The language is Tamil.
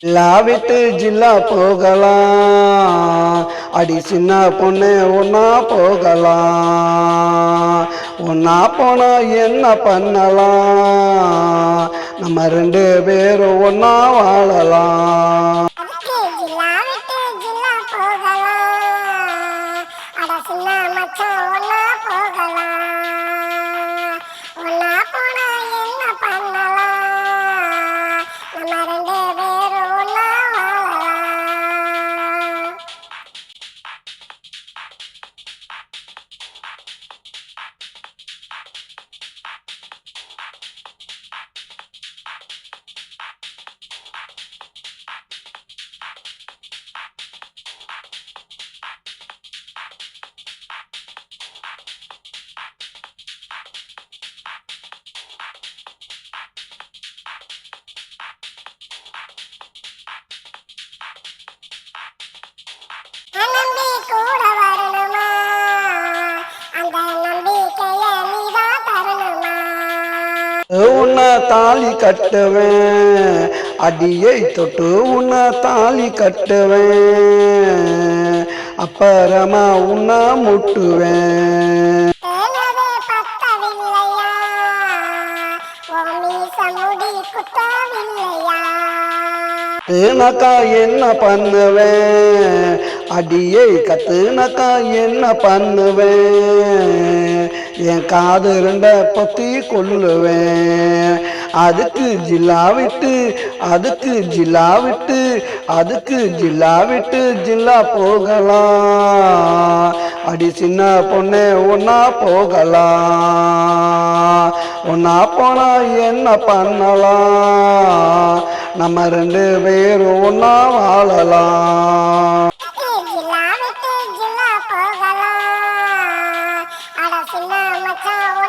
விட்டு ஜில்லா போகலாம், அடி சின்ன பொண்ணு ஒன்னா போகலாம். ஒன்னா போனா என்ன பண்ணலாம், நம்ம ரெண்டு பேரும் ஒன்னா வாழலாம். உன்னை தாலி கட்டுவேன், அடியை தொட்டு உன்னை தாலி கட்டுவேன், அப்புறமா உன்னை முட்டுவேன். கத்துனக்கா என்ன பண்ணுவேன், அடியை கத்துனக்கா என்ன பண்ணுவேன், என் காது ரெண்ட பத்தி கொல்லுவேன். அதுக்கு ஜில்லா விட்டு அதுக்கு ஜில்லா விட்டு அதுக்கு ஜில்லா விட்டு ஜில்லா போகலாம், அடி சின்ன பொண்ணே ஒன்னா போகலாம். ஒன்னா போனா என்ன பண்ணலாம், நம்ம ரெண்டு பேரும் ஒன்னா வாழலாம். ஜில்லா விட்டு ஜில்லா போகலாம், அட சின்ன மச்சான்